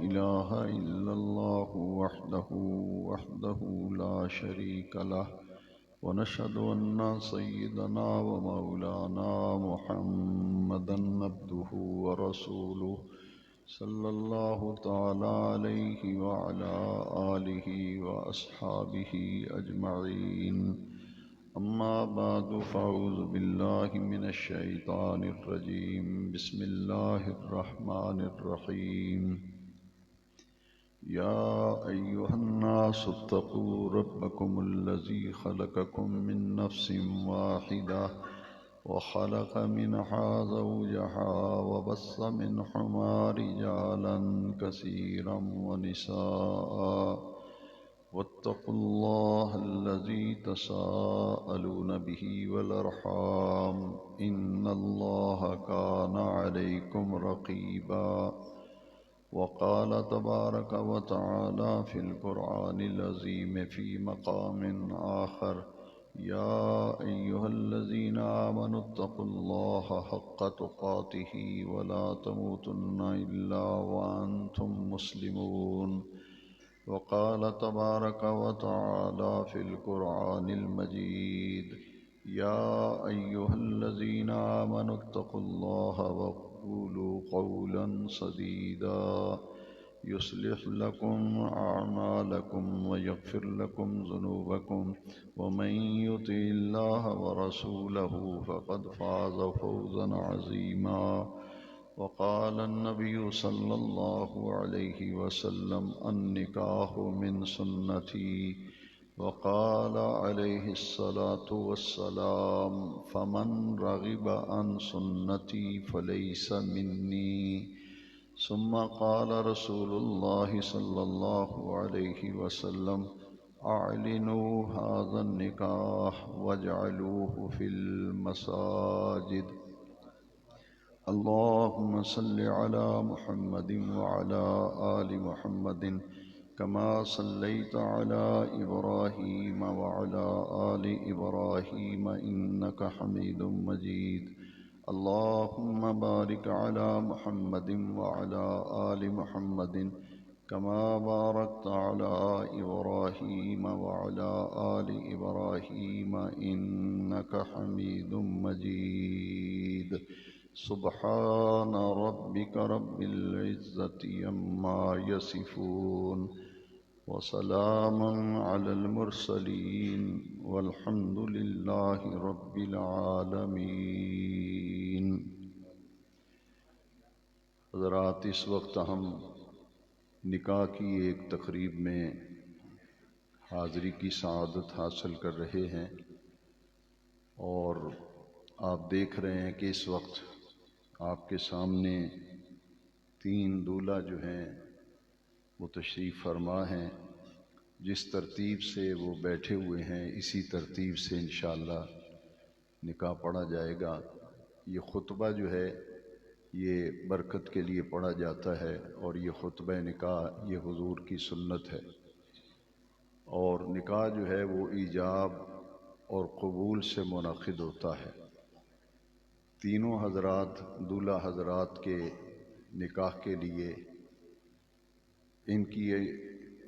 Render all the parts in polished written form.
إله إلا الله وحده لا شريك له ونشهد أن سيدنا ومولانا محمدا عبده ورسوله صلى الله تعالى عليه وعلى آله وأصحابه أجمعين. أما بعد فأعوذ بالله من الشيطان الرجيم. بسم الله الرحمن الرحيم. يا أيها الناس اتقوا ربكم الذي خلقكم من نفس واحدة وخلق منها زوجها وبث منهما رجالا كثيرا ونساء واتقوا الله الذي تساءلون به والأرحام إن الله كان عليكم رقيبا. وقال تبارك وتعالى في القرآن العظيم في مقام آخر: يا أيها الذين آمنوا اتقوا الله حق تقاته ولا تموتن إلا وأنتم مسلمون. وقال تبارك وتعالى في القرآن المجيد: يا أيها الذين آمنوا اتقوا الله وقولوا قولا سديدا يصلح لكم أعمالكم ويغفر لكم ذنوبكم ومن يطع الله ورسوله فقد فاز فوزا عظيما. وقال النبي صلى الله عليه وسلم: النكاح من سنتي. وقال عليه الصلاة والسلام: فمن رغب عن سنتي فليس مني. ثم قال رسول الله صلى الله عليه وسلم: أعلنوا هذا النكاح واجعلوه في المساجد. اللهم صل على محمد وعلى آل محمد كما صليت على إبراهيم وعلى آل إبراهيم إنك حميد مجيد. اللهم بارك على محمد وعلى آل محمد كما باركت على إبراهيم وعلى آل إبراهيم إنك حميد مجيد. سبحان ربك رب العزة عما يصفون وسلام على المرسلين والحمد لله رب العالمين. حضرات، اس وقت ہم نکاح کی ایک تقریب میں حاضری کی سعادت حاصل کر رہے ہیں، اور آپ دیکھ رہے ہیں کہ اس وقت آپ کے سامنے 3 دولہا جو ہیں وہ تشریف فرما ہیں۔ جس ترتیب سے وہ بیٹھے ہوئے ہیں اسی ترتیب سے انشاءاللہ نکاح پڑھا جائے گا۔ یہ خطبہ جو ہے یہ برکت کے لیے پڑھا جاتا ہے، اور یہ خطبہ نکاح یہ حضور کی سنت ہے، اور نکاح جو ہے وہ ایجاب اور قبول سے منعقد ہوتا ہے۔ تینوں حضرات دولہا حضرات کے نکاح کے لیے ان کی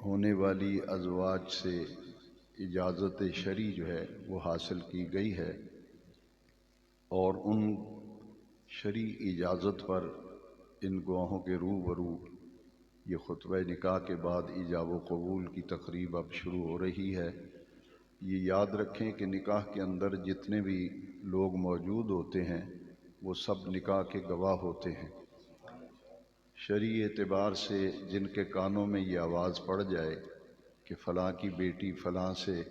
ہونے والی ازواج سے اجازت شرعی جو ہے وہ حاصل کی گئی ہے، اور ان شرعی اجازت پر ان گواہوں کے روبرو یہ خطبہ نکاح کے بعد ایجاب و قبول کی تقریب اب شروع ہو رہی ہے۔ یہ یاد رکھیں کہ نکاح کے اندر جتنے بھی لوگ موجود ہوتے ہیں وہ سب نکاح کے گواہ ہوتے ہیں۔ شرعی اعتبار سے جن کے کانوں میں یہ آواز پڑ جائے کہ فلاں کی بیٹی فلاں سے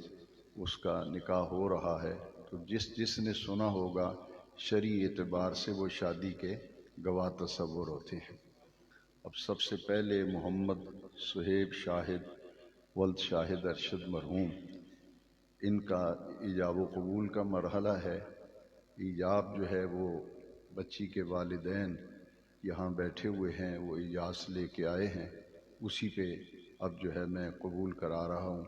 اس کا نکاح ہو رہا ہے، تو جس نے سنا ہوگا شرعی اعتبار سے وہ شادی کے گواہ تصور ہوتے ہیں۔ اب سب سے پہلے محمد صہیب شاہد ولد شاہد ارشد مرحوم، ان کا ایجاب و قبول کا مرحلہ ہے۔ ایجاب جو ہے وہ بچی کے والدین یہاں بیٹھے ہوئے ہیں، وہ اجازت لے کے آئے ہیں، اسی پہ اب جو ہے میں قبول کرا رہا ہوں۔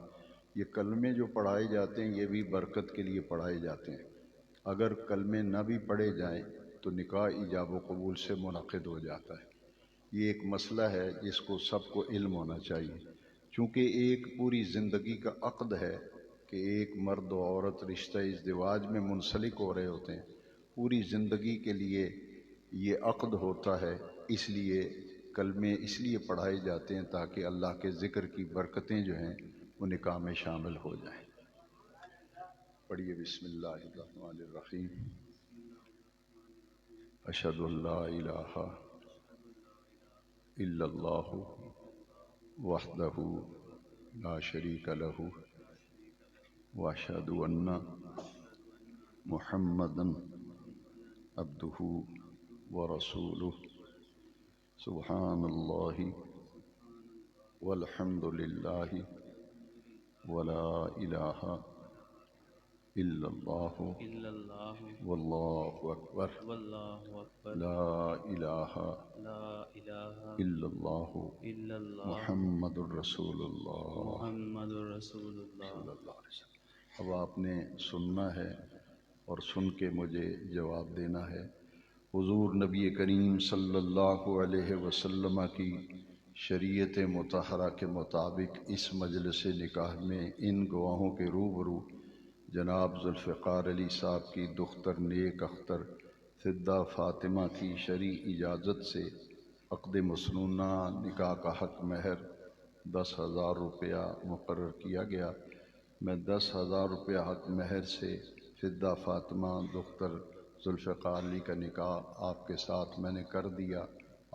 یہ کلمے جو پڑھائے جاتے ہیں یہ بھی برکت کے لیے پڑھائے جاتے ہیں۔ اگر کلمے نہ بھی پڑھے جائیں تو نکاح ایجاب و قبول سے منعقد ہو جاتا ہے۔ یہ ایک مسئلہ ہے جس کو سب کو علم ہونا چاہیے، چونکہ ایک پوری زندگی کا عقد ہے کہ ایک مرد و عورت رشتہ ازدواج میں منسلک ہو رہے ہوتے ہیں، پوری زندگی کے لیے یہ عقد ہوتا ہے، اس لیے کلمے اس لیے پڑھائے جاتے ہیں تاکہ اللہ کے ذکر کی برکتیں جو ہیں وہ نکاح میں شامل ہو جائیں۔ پڑھیے بسم اللہ الرحمن الرحیم۔ اشہد ان لا الہ الا اللہ وحدہ لا شریک لہ واشہد ان محمدا عبدہ ورسولہ سبحان اللہ والحمد للہ ولا الہ الا اللہ واللہ اکبر لا الہ الا اللہ محمد الرسول اللہ صلی اللہ علیہ وسلم۔ اب آپ نے سننا ہے اور سن کے مجھے جواب دینا ہے۔ حضور نبی کریم صلی اللہ علیہ وسلم کی شریعت مطہرہ کے مطابق اس مجلس نکاح میں ان گواہوں کے روبرو جناب ذوالفقار علی صاحب کی دختر نیک اختر فدیٰ فاطمہ کی شرعی اجازت سے عقد مسنونہ نکاح کا حق مہر 10,000 روپیہ مقرر کیا گیا۔ میں 10,000 روپیہ حق مہر سے فدیٰ فاطمہ دختر ذوالفقار علی کا نکاح آپ کے ساتھ میں نے کر دیا،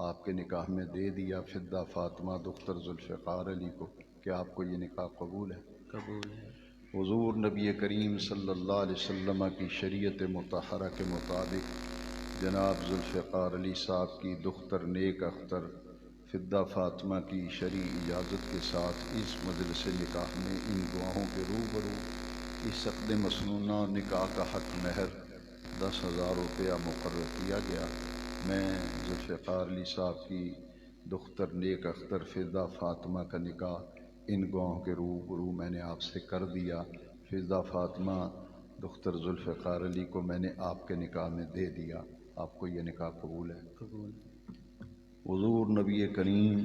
آپ کے نکاح میں دے دیا فدیٰ فاطمہ دختر ذوالفقار علی کو۔ کیا آپ کو یہ نکاح قبول ہے؟ قبول ہے۔ حضور نبی کریم صلی اللہ علیہ وسلم کی شریعت مطہرہ کے مطابق جناب ذوالفقار علی صاحب کی دختر نیک اختر فدیٰ فاطمہ کی شرعی اجازت کے ساتھ اس مجلس نکاح میں ان گواہوں کے روبرو اس عقد مسنونہ نکاح کا حق مہر 10,000 روپیہ مقرر کیا گیا۔ میں ذوالفقار علی صاحب کی دختر نیک اختر فدیٰ فاطمہ کا نکاح ان گواہوں کے روبرو میں نے آپ سے کر دیا۔ فدیٰ فاطمہ دختر ذوالفقار علی کو میں نے آپ کے نکاح میں دے دیا۔ آپ کو یہ نکاح قبول ہے؟ قبول۔ حضور نبی کریم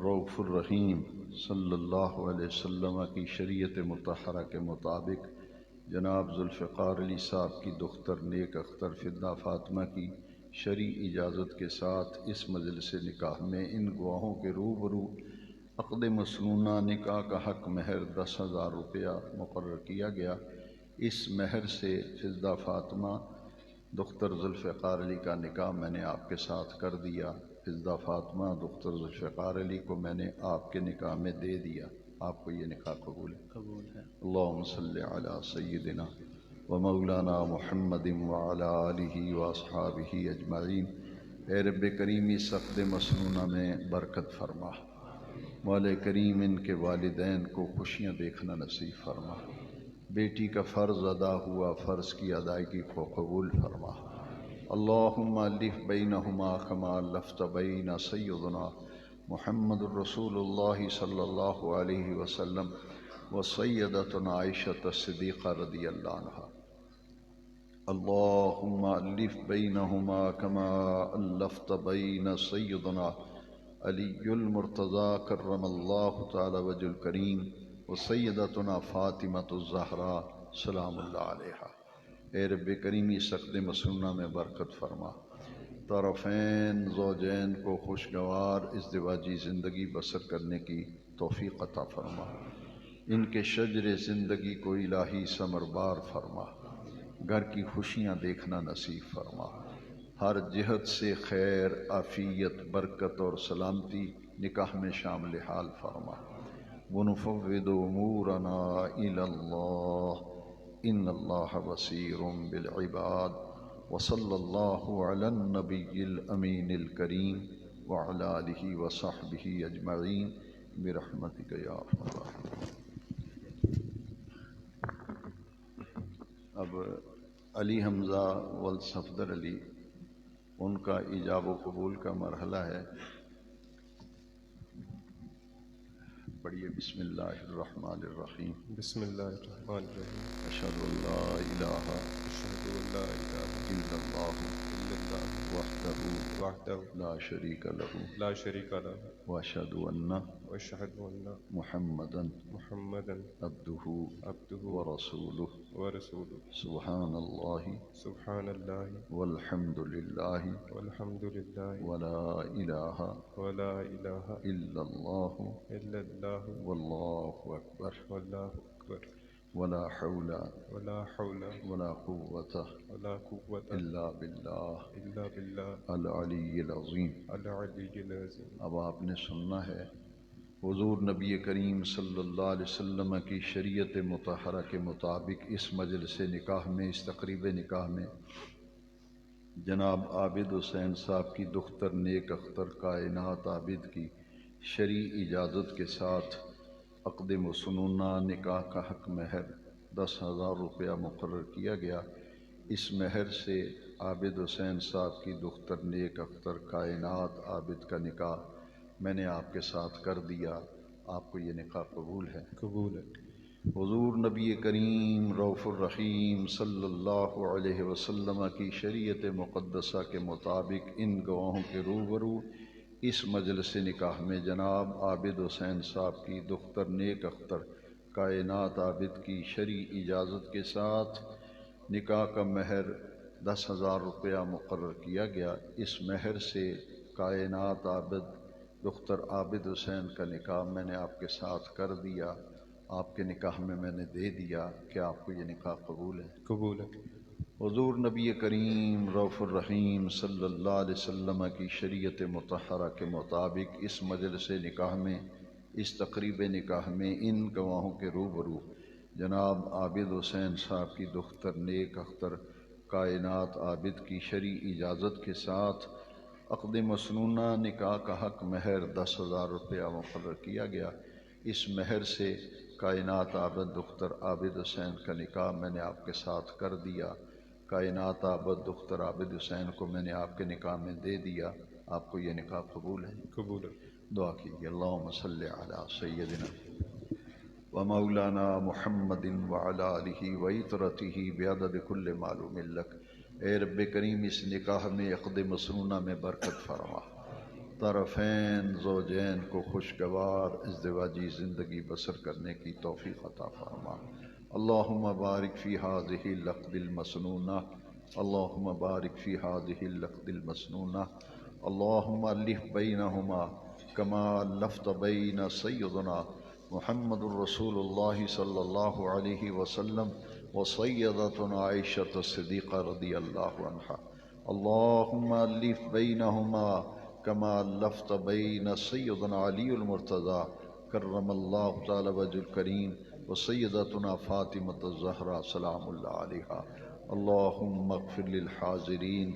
رؤوف الرحیم صلی اللہ علیہ وسلم کی شریعت مطہرہ کے مطابق جناب ذوالفقار علی صاحب کی دختر نیک اختر فدیٰ فاطمہ کی شرعی اجازت کے ساتھ اس مجلس نکاح میں ان گواہوں کے روبرو عقد مسنونہ نکاح کا حق مہر 10,000 روپیہ مقرر کیا گیا۔ اس مہر سے فدیٰ فاطمہ دختر ذوالفقار علی کا نکاح میں نے آپ کے ساتھ کر دیا۔ فدیٰ فاطمہ دختر ذوالفقار علی کو میں نے آپ کے نکاح میں دے دیا۔ آپ کو یہ نکاح قبول ہے؟ قبول ہے۔ اللہم صلی علی سیدنا و مولانا محمد وعلی آلہ و اصحابہ اجمعین۔ اے رب کریم اس عقد مسنونہ میں برکت فرما، مولا کریم ان کے والدین کو خوشیاں دیکھنا نصیب فرما، بیٹی کا فرض ادا ہوا فرض کی ادائیگی کو قبول فرما۔ اللہم الف بینہما کما الفت بین سیدنا محمد الرسول اللہ صلی اللہ علیہ وسلم و سیدتنا عائشہ الصدیقہ رضی اللہ عنہا۔ اللہم الف بینہما کما الفت بین سیدنا علی المرتضی کرم اللہ تعالی وجہ الکریم و سیدتنا فاطمۃ الزہراء سلام اللہ علیہا۔ اے رب کریمی عقد مسنونہ میں برکت فرما، طرفین زوجین کو خوشگوار ازدواجی زندگی بسر کرنے کی توفیق عطا فرما، ان کے شجر زندگی کو الہی ثمربار فرما، گھر کی خوشیاں دیکھنا نصیب فرما، ہر جہت سے خیر عافیت برکت اور سلامتی نکاح میں شامل حال فرما۔ ونفوض امورنا الی اللہ ان اللہ بصیر بالعباد وصلی اللہ علی النبی الامین الکریم وعلی آلہ وصحبہ اجمعین برحمتک یا ارحم الراحمین۔ اب علی حمزہ والصفدر علی ان کا ایجاب و قبول کا مرحلہ ہے۔ پڑھیے بسم اللہ الرحمن الرحیم۔ بسم اللہ الرحمن الرحیم۔ اشہد ان لا الہ اشہد ان لا الہ إلا الله وحده لا شريك له لا شريك له وأشهد أن محمدا عبده ورسوله سبحان الله والحمد لله ولا إله إلا الله والله أكبر ولا حول ولا قوة إلا بالله العلی العظیم. اب آپ نے سننا ہے حضور نبی کریم صلی اللہ علیہ وسلم کی شریعت مطہرہ کے مطابق اس مجلس نکاح میں، اس تقریب نکاح میں جناب عابد حسین صاحب کی دختر نیک اختر کائنات عابد کی شرعی اجازت کے ساتھ عقد مسنونہ نکاح کا حق مہر 10,000 روپیہ مقرر کیا گیا. اس مہر سے عابد حسین صاحب کی دختر نیک اختر کائنات عابد کا نکاح میں نے آپ کے ساتھ کر دیا. آپ کو یہ نکاح قبول ہے؟ قبول ہے. حضور نبی کریم رؤوف الرحیم صلی اللہ علیہ وسلم کی شریعت مقدسہ کے مطابق ان گواہوں کے روبرو اس مجلس نکاح میں جناب عابد حسین صاحب کی دختر نیک اختر کائنات عابد کی شرعی اجازت کے ساتھ نکاح کا مہر 10,000 روپیہ مقرر کیا گیا. اس مہر سے کائنات عابد دختر عابد حسین کا نکاح میں نے آپ کے ساتھ کر دیا. آپ کے نکاح میں نے دے دیا. کہ آپ کو یہ نکاح قبول ہے؟ قبول ہے. حضور نبی کریم رؤوف الرحیم صلی اللہ علیہ وسلم کی شریعت مطہرہ کے مطابق اس مجلس نکاح میں، اس تقریب نکاح میں ان گواہوں کے روبرو جناب عابد حسین صاحب کی دختر نیک اختر کائنات عابد کی شرعی اجازت کے ساتھ عقد مسنونہ نکاح کا حق مہر 10,000 روپیہ مقرر کیا گیا. اس مہر سے کائنات عابد دختر عابد حسین کا نکاح میں نے آپ کے ساتھ کر دیا. کائنات عابد دختر عابد حسین کو میں نے آپ کے نکاح میں دے دیا. آپ کو یہ نکاح قبول ہے؟ قبول ہے. دعا کیجیے. اللہم صلی علی سیدنا ومولانا محمد وعلی آلہ وعطرتہ بعدد کل معلوم لک. اے رب کریم اس نکاح میں عقد مسنونہ میں برکت فرما، طرفین زوجین کو خوشگوار ازدواجی زندگی بسر کرنے کی توفیق عطا فرما. اللہم بارک فی ہذہ العقد المسنونہ، اللہم بارک فی ہذہ العقد المسنونہ، اللہم الف بینہما کما الفت بین سیدنا محمد الرسول اللہ صلی اللہ علیہ وسلم وسیدتنا عائشۃ الصدیقہ رضی اللہ عنہا. اللہم الف بینہما کما الفت بین سیدنا علی المرتضی کرم اللہ تعالی وجہ الکریم وسیدتنا فاطمۃ الزہرا سلام اللہ علیہا. اللہم اغفر للحاضرین.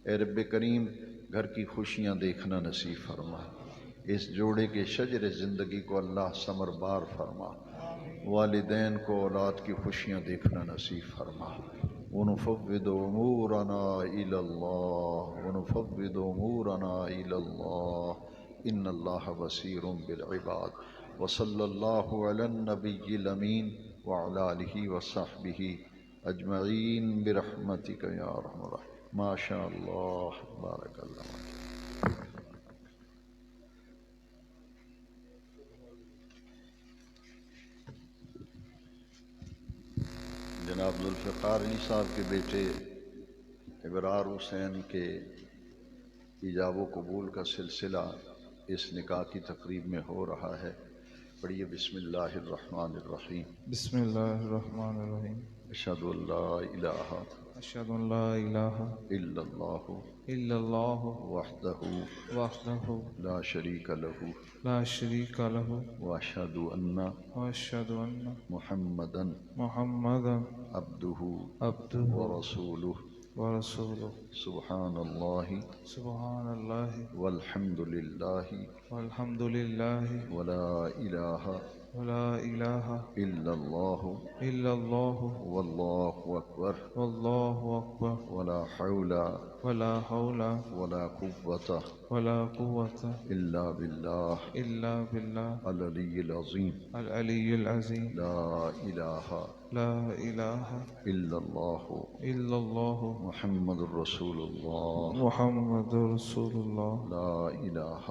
اے رب کریم گھر کی خوشیاں دیکھنا نصیب فرما. اس جوڑے کے شجر زندگی کو اللہ ثمر بار فرما. والدین کو اولاد کی خوشیاں دیکھنا نصیب فرما. ونفوض امورنا الی اللہ، ونفوض امورنا الی اللہ ان اللہ بصیر بالعباد. وصلی اللہ علی النبی الامین وعلی آلہ وصحبہ اجمعین برحمتک یا ارحم الراحمین. ما شاء اللہ بارک اللہ. جناب ذوالفقار علی صاحب کے بیٹے ابرار حسین کے ایجاب و قبول کا سلسلہ اس نکاح کی تقریب میں ہو رہا ہے. پڑھیے بسم اللہ الرحمن الرحیم. بسم اللہ الرحمن الرحیم. اشہد ان لا الہ اشہد ان لا الہ الا اللہ وحدہ لا شریک لہ واشہد ان محمدا عبدہ ورسولہ. سبحان اللہ والحمد للہ والحمد لله ولا إله ولا إله إلا الله إلا الله والله أكبر والله أكبر ولا حول ولا حول ولا قوة ولا قوة إلا بالله إلا بالله العلي العظيم. العلي العظيم. لا إله لا إله إلا الله إلا الله محمد رسول الله. محمد رسول الله. لا إله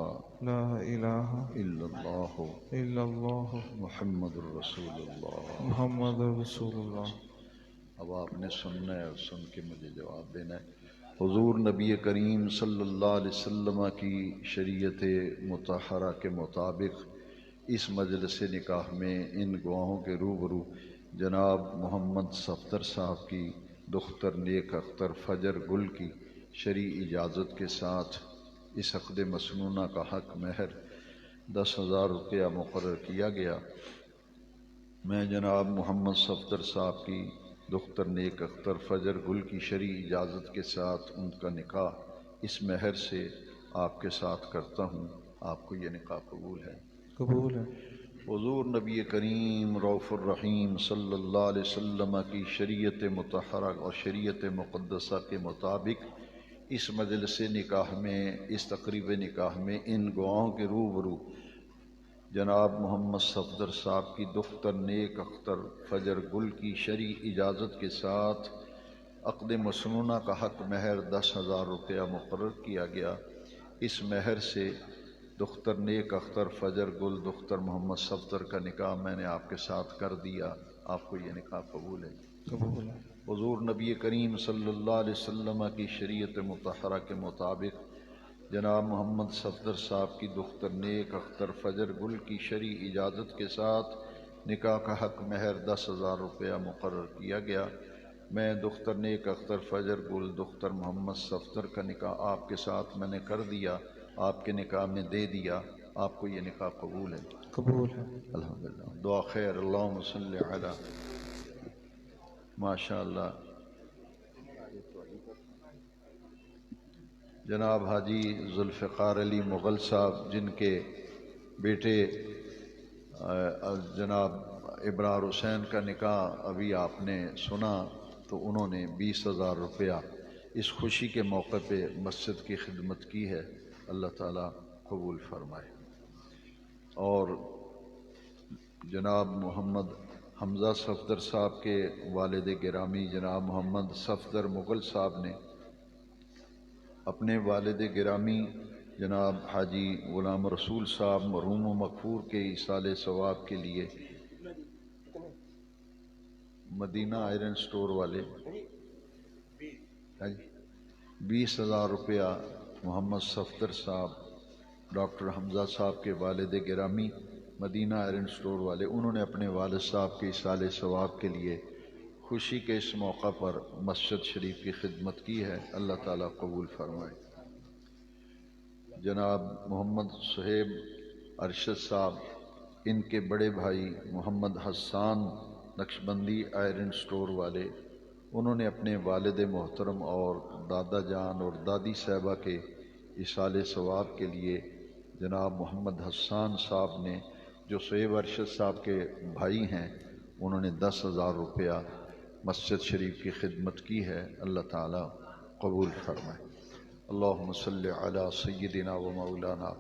لا إله إلا الله إلا الله محمد رسول اللہ. محمد رسول اللہ. اب آپ نے سننا ہے اور سن کے مجھے جواب دینا ہے. حضور نبی کریم صلی اللہ علیہ وسلم کی شریعت مطہرہ کے مطابق اس مجلس نکاح میں ان گواہوں کے روبرو جناب محمد صفدر صاحب کی دختر نیک اختر فجر گل کی شرعی اجازت کے ساتھ اس عقد مسنونہ کا حق مہر 10,000 روپیہ مقرر کیا گیا. میں جناب محمد صفدر صاحب کی دختر نیک اختر فجر گل کی شرعی اجازت کے ساتھ ان کا نکاح اس مہر سے آپ کے ساتھ کرتا ہوں. آپ کو یہ نکاح قبول ہے؟ قبول ہے. حضور نبی کریم رؤوف الرحیم صلی اللہ علیہ وسلم کی شریعت مطہرہ اور شریعت مقدسہ کے مطابق اس مجلس نکاح میں اس تقریب نکاح میں ان گواہوں کے روبرو جناب محمد صفدر صاحب کی دختر نیک اختر فجر گل کی شرعی اجازت کے ساتھ عقد مسنونہ کا حق مہر 10,000 روپیہ مقرر کیا گیا. اس مہر سے دختر نیک اختر فجر گل دختر محمد صفدر کا نکاح میں نے آپ کے ساتھ کر دیا. آپ کو یہ نکاح قبول ہے؟ قبول ہے. حضور نبی کریم صلی اللہ علیہ وسلم کی شریعت مطہرہ کے مطابق جناب محمد صفدر صاحب کی دختر نیک اختر فجر گل کی شرعی اجازت کے ساتھ نکاح کا حق مہر 10,000 روپیہ مقرر کیا گیا. میں دختر نیک اختر فجر گل دختر محمد صفدر کا نکاح آپ کے ساتھ میں نے کر دیا، آپ کے نکاح میں دے دیا. آپ کو یہ نکاح قبول ہے؟ قبول ہے. الحمدللہ. دعا خیر. اللہم صلی علی. ماشاء اللہ. جناب حاجی ذوالفقار علی مغل صاحب جن کے بیٹے جناب ابرار حسین کا نکاح ابھی آپ نے سنا، تو انہوں نے 20,000 روپیہ اس خوشی کے موقع پہ مسجد کی خدمت کی ہے. اللہ تعالیٰ قبول فرمائے. اور جناب محمد حمزہ صفدر صاحب کے والد گرامی جناب محمد صفدر مغل صاحب نے اپنے والد گرامی جناب حاجی غلام رسول صاحب مرحوم و مغفور کے ایصال ثواب کے لیے مدینہ آئرن سٹور والے 20,000 روپیہ محمد صفدر صاحب ڈاکٹر حمزہ صاحب کے والد گرامی مدینہ آئرن سٹور والے، انہوں نے اپنے والد صاحب کے ایصال ثواب کے لیے خوشی کے اس موقع پر مسجد شریف کی خدمت کی ہے. اللہ تعالیٰ قبول فرمائے. جناب محمد صہیب ارشد صاحب ان کے بڑے بھائی محمد حسان نقشبندی آئرن سٹور والے، انہوں نے اپنے والد محترم اور دادا جان اور دادی صاحبہ کے ایصال ثواب کے لیے جناب محمد حسان صاحب نے جو صہیب ارشد صاحب کے بھائی ہیں، انہوں نے 10,000 روپیہ مسجد شریف کی خدمت کی ہے. اللہ تعالیٰ قبول فرمائے. اللہم صلی علی سیدنا و مولانا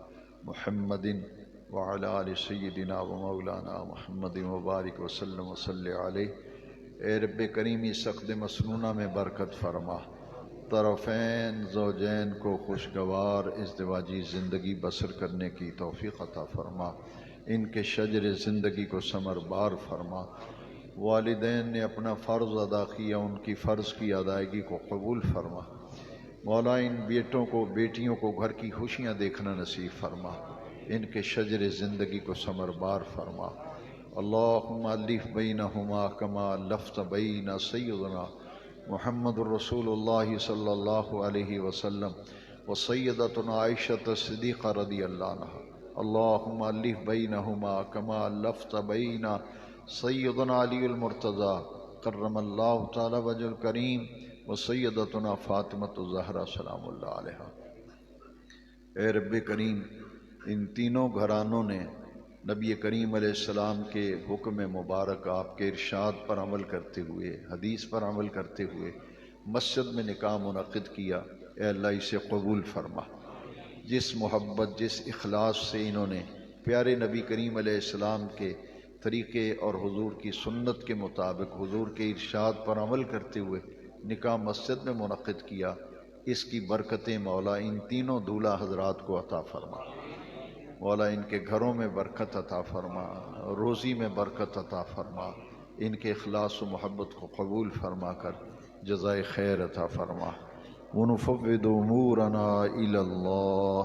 محمد وعلی آل سیدنا و مولانا محمد مبارک وسلم وصلی علیہ. اے رب کریمی عقد مسنونہ میں برکت فرما، طرفین زوجین کو خوشگوار ازدواجی زندگی بسر کرنے کی توفیق عطا فرما، ان کے شجر زندگی کو ثمر بار فرما. والدین نے اپنا فرض ادا کیا، ان کی فرض کی ادائیگی کو قبول فرما. مولا ان بیٹوں کو بیٹیوں کو گھر کی خوشیاں دیکھنا نصیب فرما، ان کے شجر زندگی کو ثمر بار فرما. اللہم الف بینہما کما الفت بین سیدنا محمد رسول اللہ صلی اللہ علیہ وسلم و سیدتنا عائشہ صدیقہ رضی اللہ عنہا. اللہم الف بینہما کما الفت بین سیدنا علی المرتضی کرم اللہ تعالی وجہ الکریم و سیدتنا فاطمۃ الزہرا سلام اللہ علیہا. اے رب کریم ان تینوں گھرانوں نے نبی کریم علیہ السلام کے حکم مبارک، آپ کے ارشاد پر عمل کرتے ہوئے، حدیث پر عمل کرتے ہوئے مسجد میں نکاح منعقد کیا۔ اے اللہ اسے قبول فرما۔ جس محبت، جس اخلاص سے انہوں نے پیارے نبی کریم علیہ السلام کے طریقے اور حضور کی سنت کے مطابق حضور کے ارشاد پر عمل کرتے ہوئے نکاح مسجد میں منعقد کیا، اس کی برکتیں مولا ان تینوں دولہا حضرات کو عطا فرما۔ مولا ان کے گھروں میں برکت عطا فرما، روزی میں برکت عطا فرما، ان کے اخلاص و محبت کو قبول فرما کر جزائے خیر عطا فرما۔ ونفوض امورنا الی اللہ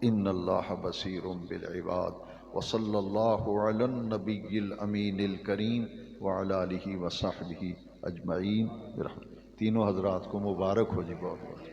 ان اللہ بصیر بالعباد۔ وصلی اللہ علی النبی الامین الکریم وعلی آلہ وصحبہ اجمعین برحمتہ۔ تینوں حضرات کو مبارک ہو جی، بہت بہت